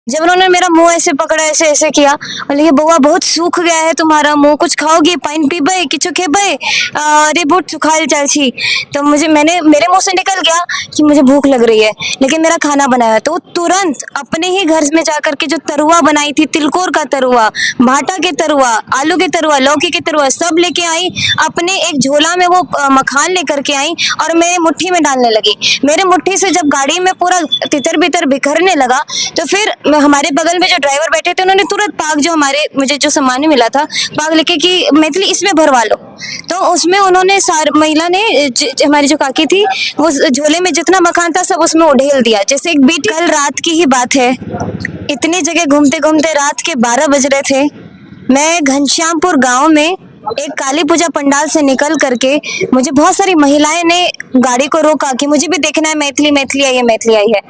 जब उन्होंने मेरा मुंह ऐसे पकड़ा, ऐसे ऐसे किया, बोले ये बउआ बहुत सूख गया है तुम्हारा मुंह, कुछ खाओगी, पानी पीबे किछु खेबे, अरे बहुत सुखाइल चल छी। तो मेरे मुंह से निकल गया कि मुझे भूख लग रही है, लेकिन मेरा खाना बनाया। तो वो तुरंत अपने ही घर में जाकर के जो तरुआ बनाई थी, तिलकोर का तरुआ, भाटा के तरुआ, आलू के तरुआ, लौकी के तरुआ, सब लेके आई। अपने एक झोला में वो मखान लेकर के आई और मेरे मुट्ठी में डालने लगी। मेरे मुट्ठी से जब गाड़ी में पूरा तितर बितर बिखरने लगा, तो फिर हमारे बगल में जो ड्राइवर बैठे थे, उन्होंने तुरंत पाग, जो मुझे जो सामान मिला था, पाग लेके कि मैथिली इसमें भरवा लो। तो उसमें उन्होंने महिला ने हमारी जो काकी थी, वो झोले में जितना मखान था सब उसमें उड़ेल दिया। जैसे एक बीट, कल रात की ही बात है, इतनी जगह घूमते घूमते रात के 12 बज रहे थे। मैं घनश्यामपुर गांव में एक काली पूजा पंडाल से निकल करके, मुझे बहुत सारी महिलाएं ने गाड़ी को रोका कि मुझे भी देखना है, मैथिली मैथिली आई है, मैथिली आई है।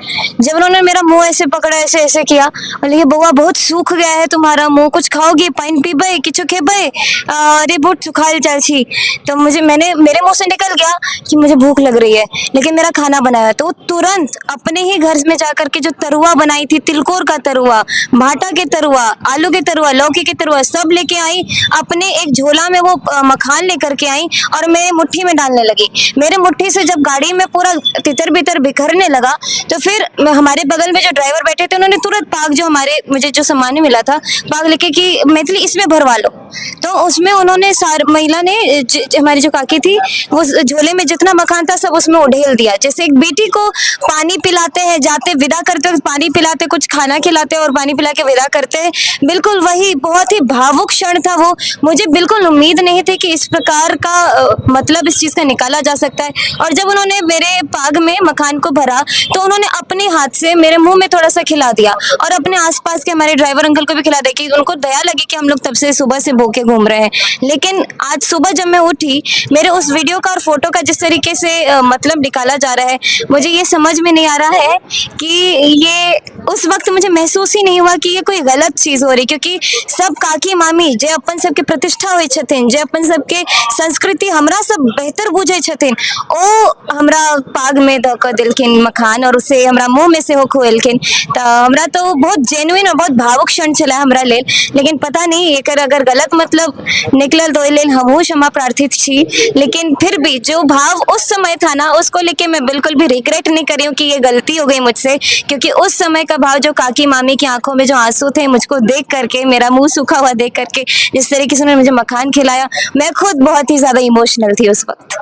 जब उन्होंने मेरा मुंह ऐसे पकड़ा, ऐसे ऐसे किया, बोले ये बउआ बहुत सूख गया है तुम्हारा मुंह, कुछ खाओगी, पानी पीबे किछु खेबे, अरे बहुत सुखाइल चल छी। तो मेरे मुंह से निकल गया कि मुझे भूख लग रही है, लेकिन मेरा खाना बनाया। तो वो तुरंत अपने ही घर में जाकर के जो तरुआ बनाई थी, तिलकोर का तरुआ, भाटा के तरुआ, आलू के तरुआ, लौकी के तरुआ, सब लेके आई। अपने एक झोला में वो मखान लेकर के आई और मेरे मुट्ठी में डालने लगी। मेरे मुट्ठी से जब गाड़ी में पूरा तितर बितर बिखरने लगा, तो फिर हमारे बगल में जो ड्राइवर बैठे थे, उन्होंने तुरंत पाग, जो मुझे जो सामान मिला था, पाग लेके कि मैथिली इसमें भरवा लो। तो उसमें उन्होंने महिला ने हमारी जो काकी थी, वो झोले में जितना मखान था सब उसमें उड़ेल दिया। जैसे एक बेटी को पानी पिलाते हैं, जाते विदा करते वक्त पानी पिलाते, कुछ खाना खिलाते और पानी पिला के विदा करते हैं, बिल्कुल वही बहुत ही भावुक क्षण था वो। मुझे बिल्कुल उम्मीद नहीं थी कि इस प्रकार का मतलब इस चीज का निकाला जा सकता है। और जब उन्होंने मेरे पाग में मखान को भरा, तो उन्होंने अपने हाथ से मेरे मुंह में थोड़ा सा खिला दिया और अपने आसपास के हमारे ड्राइवर अंकल को भी खिला दिया, कि उनको दया लगी कि हम लोग तब से सुबह से भूखे घूम रहे हैं। लेकिन आज सुबह जब मैं उठी, मेरे उस वीडियो का और फोटो का जिस तरीके से मतलब निकाला जा रहा है, मुझे ये समझ में नहीं आ रहा है कि ये उस वक्त मुझे महसूस ही नहीं हुआ कि ये कोई गलत चीज हो रही, क्योंकि सब काकी मामी जे अपन सबके प्रतिष्ठा हुई छथिन, जे अपन सबके संस्कृति हमरा सब बेहतर बुझे छथिन, ओ हमरा पाग में द क दिलखिन मखान और उसे हमरा मुंह में से हो खोलखिन। तो हमरा तो बहुत जेन्युइन और बहुत भावुक क्षण चला हमरा लेल। लेकिन पता नहीं एकर अगर गलत मतलब निकलल तो लेल हमहू क्षमा प्रार्थित छी। लेकिन फिर भी जो भाव उस समय था ना, उसको लेके मैं बिल्कुल भी रिग्रेट नहीं कर रही हूँ कि ये गलती हो गई मुझसे, क्योंकि उस समय का भाव, जो काकी मामी की आंखों में जो आंसू थे, मुझको देख करके, मेरा मुंह सूखा हुआ देख करके, जिस तरीके से उन्होंने मुझे मखान खिलाया, मैं खुद बहुत ही ज्यादा इमोशनल थी उस वक्त।